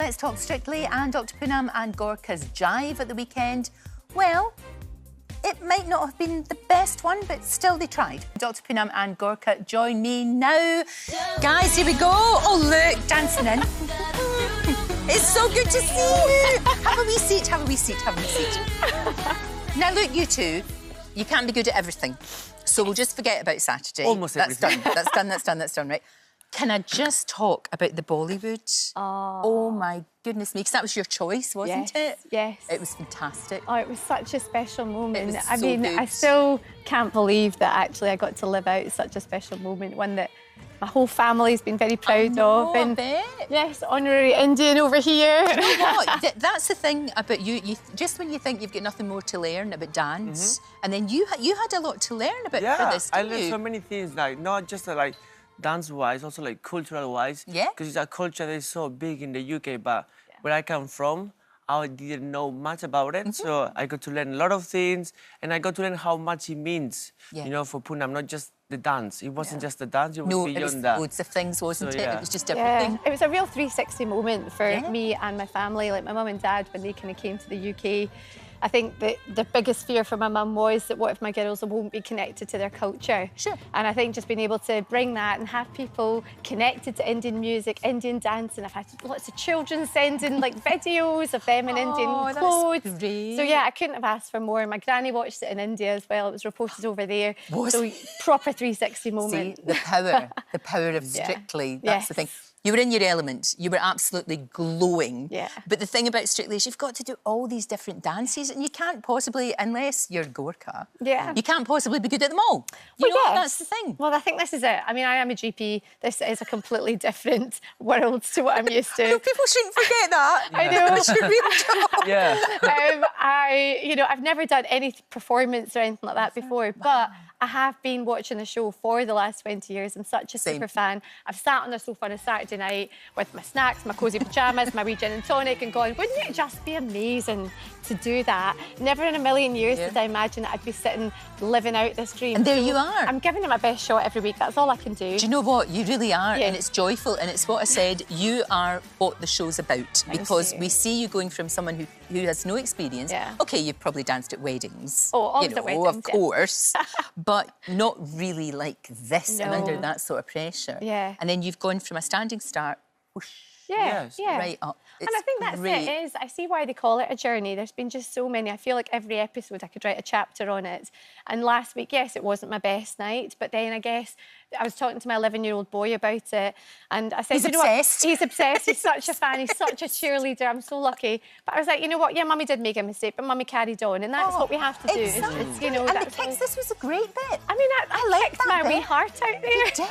Let's Talk Strictly and Dr Punam and Gorka's Jive at the weekend. Well, it might not have been the best one, but still they tried. Dr Punam and Gorka join me now. Guys, here we go. Oh, look, dancing in. It's so good to see you. Have a wee seat, have a wee seat, have a wee seat. Now, look, you two, you can't be good at everything. So we'll just forget about Saturday. Almost everything. That's done, right? Can I just talk about the Bollywood? Oh my goodness me, because that was your choice, wasn't it? Yes. It was fantastic. Oh, it was such a special moment. I mean, good. I still can't believe that actually I got to live out such a special moment, one that my whole family's been very proud of. And yes, honorary Indian over here. You know what? That's the thing about you. Just when you think you've got nothing more to learn about dance, and then you had a lot to learn about for this, didn't I learned you? so many things, like not just like dance-wise, also like cultural-wise. Yeah. Because it's a culture that is so big in the UK, but where I come from, I didn't know much about it. So I got to learn a lot of things, and I got to learn how much it means, you know, for Punam, not just the dance. It wasn't just the dance, it was beyond that. Loads of things, wasn't it? It was just Yeah, everything. it was a real 360 moment for me and my family. Like my mum and dad, when they kind of came to the UK, I think that the biggest fear for my mum was that what if my girls won't be connected to their culture? Sure. And I think just being able to bring that and have people connected to Indian music, Indian dance, and I've had lots of children sending like videos of them in Indian clothes. That's great. So yeah, I couldn't have asked for more. My granny watched it in India as well. It was reported over there. So proper 360 moment. See, the power of Strictly. That's the thing. You were in your element. You were absolutely glowing. Yeah. But the thing about Strictly is you've got to do all these different dances, and you can't possibly, unless you're Gorka, you can't possibly be good at them all. You know, that's the thing. Well, I think this is it. I mean, I am a GP. This is a completely different world to what I'm used to. I know, people shouldn't forget that. I know. It's your real job. I've never done any performance or anything like that before, but I have been watching the show for the last 20 years. I'm such a super fan. I've sat on the sofa on a Saturday night with my snacks, my cosy pyjamas, my wee gin and tonic, and going, wouldn't it just be amazing to do that? Never in a million years did I imagine that I'd be sitting living out this dream. And there you are. I'm giving it my best shot every week. That's all I can do. Do you know what? You really are, and it's joyful, and it's what I said. You are what the show's about, because we see you going from someone who has no experience. OK, you've probably danced at weddings. Oh, always at weddings, of course. But not really like this and under that sort of pressure. Yeah. And then you've gone from a standing start, whoosh, right up. And I think that's it. I see why they call it a journey. There's been just so many. I feel like every episode I could write a chapter on it. And last week, yes, it wasn't my best night, but then I guess I was talking to my 11-year-old boy about it, and I said, he's obsessed. He's obsessed. He's such a fan. He's such a cheerleader. I'm so lucky. But I was like, you know what? Yeah, Mummy did make a mistake, but Mummy carried on, and that's what we have to do. Exactly. You know, and the kicks, this was a great bit. I mean, I kicked my wee heart out there. You did.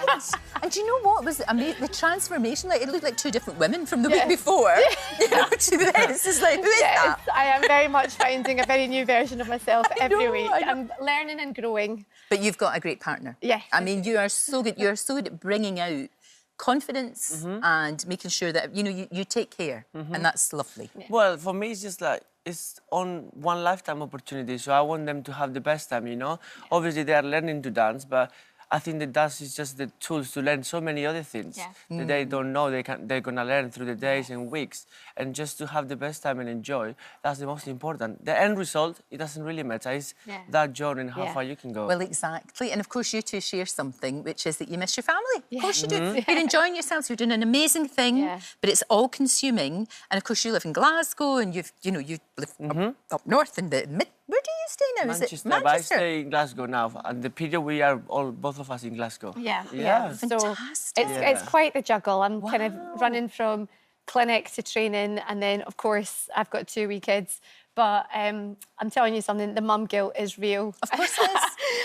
And do you know what was amazing? The transformation, like it looked like two different women from the week before. You know, to this is like, who is that? I am very much finding a very new version of myself every week. I'm learning and growing. But you've got a great partner. Yes. I mean, you are so good. You're so good at bringing out confidence and making sure that, you know, you take care. And that's lovely. Well, for me, it's just like, it's on one lifetime opportunity, so I want them to have the best time, you know? Obviously, they are learning to dance, but I think that dance is just the tools to learn so many other things that they don't know they're gonna learn through the days and weeks, and just to have the best time and enjoy. That's the most important. The end result, it doesn't really matter. It's that journey and how far you can go. Well, exactly. And of course, you two share something, which is that you miss your family. Of course you do. You're enjoying yourselves. You're doing an amazing thing, but it's all consuming. And of course, you live in Glasgow, and you live up north in the mid. Where do you stay now? Manchester. Is it Manchester? But I stay in Glasgow now, and the period we are both of us in Glasgow. Yeah. So fantastic. It's quite the juggle. I'm kind of running from clinic to training, and then of course I've got 2 wee kids. But I'm telling you something, the mum guilt is real. Of course it is.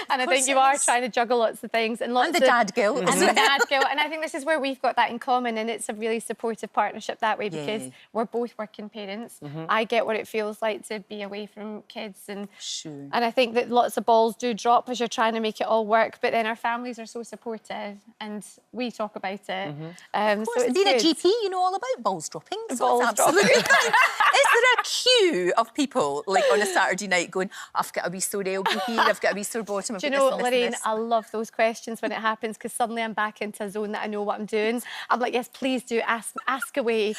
And I think you are trying to juggle lots of things. And the dad guilt. And the dad guilt. And I think this is where we've got that in common, and it's a really supportive partnership that way, because we're both working parents. I get what it feels like to be away from kids. And I think that lots of balls do drop as you're trying to make it all work, but then our families are so supportive, and we talk about it. Of course, so being good. a GP, you know all about balls dropping. So Balls it's absolutely fine. Is there a queue of people, like on a Saturday night, going, I've got a wee sore elbow here, I've got a wee sore bottom. Do you know, Lorraine, I love those questions when it happens because suddenly I'm back into a zone that I know what I'm doing. I'm like, yes, please do ask away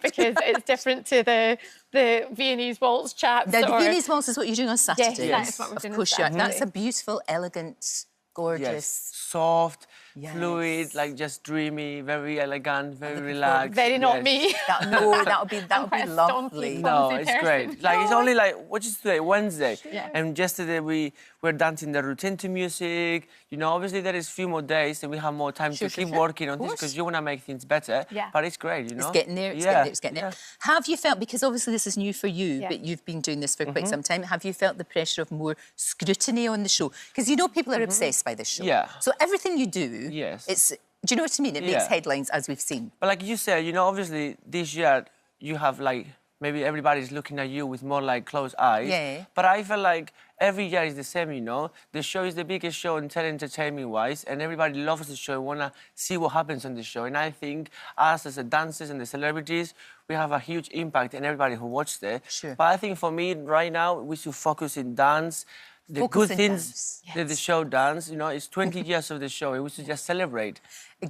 because it's different to the Viennese waltz chaps. Now, the Viennese waltz is what you're doing on Saturday. Yes, that's what we're doing on Saturday. That's a beautiful, elegant, gorgeous. Yes. Soft, fluid, like just dreamy, very elegant, very relaxed. Very not me. That'll be lovely. No, it's great. Like it's only like what is today? Wednesday. Yeah. And yesterday we were dancing the routine to music. You know, obviously there is a few more days and we have more time to keep working on this because you want to make things better. Yeah. But it's great, you know. It's getting there. It's getting there. Have you felt, because obviously this is new for you, but you've been doing this for quite some time, have you felt the pressure of more scrutiny on the show? Because you know people are obsessed by this show. Yeah. So everything you do, it's. Do you know what I mean? It makes headlines, as we've seen. But like you said, you know, obviously this year you have like maybe everybody's looking at you with more like closed eyes. Yeah. But I feel like every year is the same, you know. The show is the biggest show in entertainment-wise, and everybody loves the show and wanna see what happens on the show. And I think us as the dancers and the celebrities, we have a huge impact in everybody who watched it. Sure. But I think for me right now, we should focus in dance. The good things that the show does, you know, it's 20 years of the show, and we should just celebrate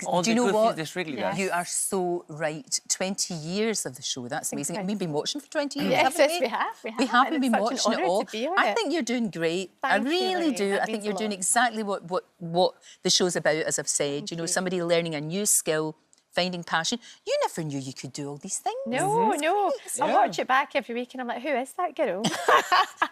all Do you the know good what? things that Strictly does. You are so right. 20 years of the show, that's amazing. And we've been watching for 20 years, Yes, haven't we? we have. We have and been it's watching such an it all. honour to be on I it. think you're doing great. Thank I really you, do. Lorraine. I think you're doing exactly what the show's about, as I've said. You know, somebody learning a new skill, finding passion. You never knew you could do all these things. No. I watch it back every week and I'm like, who is that girl?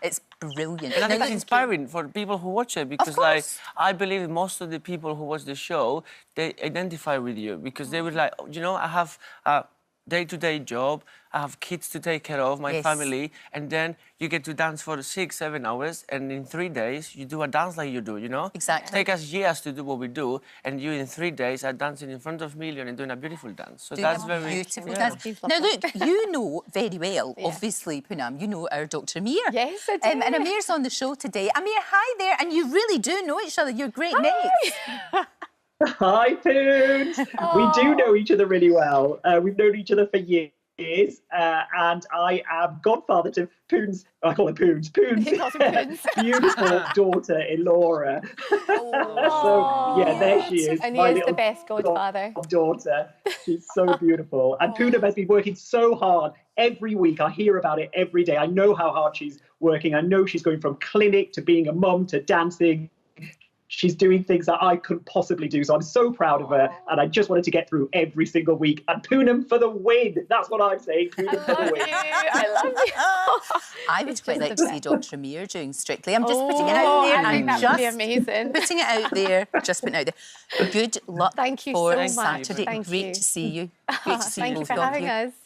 It's brilliant. And I think it's inspiring for people who watch it because, like, I believe most of the people who watch the show, they identify with you because they were like, you know, I have a day-to-day job, I have kids to take care of, my family, and then you get to dance for 6-7 hours, and in 3 days, you do a dance like you do, you know? Exactly. Take us years to do what we do, and you in 3 days are dancing in front of millions and doing a beautiful dance. So that's very beautiful dance. Now, look, you know very well, obviously, Punam, you know our Dr Amir. Yes, I do. And Amir's on the show today. Amir, hi there, and you really do know each other. You're great mates. Hi, Poons. We do know each other really well. We've known each other for years. And I am godfather to Poons. I call him Poons. Poons' beautiful daughter, Elora. So, yeah, there she is. And he is the best godfather. Daughter. She's so beautiful. And Punam has been working so hard every week. I hear about it every day. I know how hard she's working. I know she's going from clinic to being a mum to dancing. She's doing things that I couldn't possibly do. So I'm so proud of her. And I just wanted to get through every single week. And Punam for the win. That's what I'm saying. Punam for the win. I love you. I would quite like to see Dr Amir doing Strictly. I'm just putting it out there. I think that would be amazing. Putting it out there. Just putting it out there. Good luck Thank you for so much. Saturday. Thank Great you. to see you. Great to see Thank you both for of having you. us.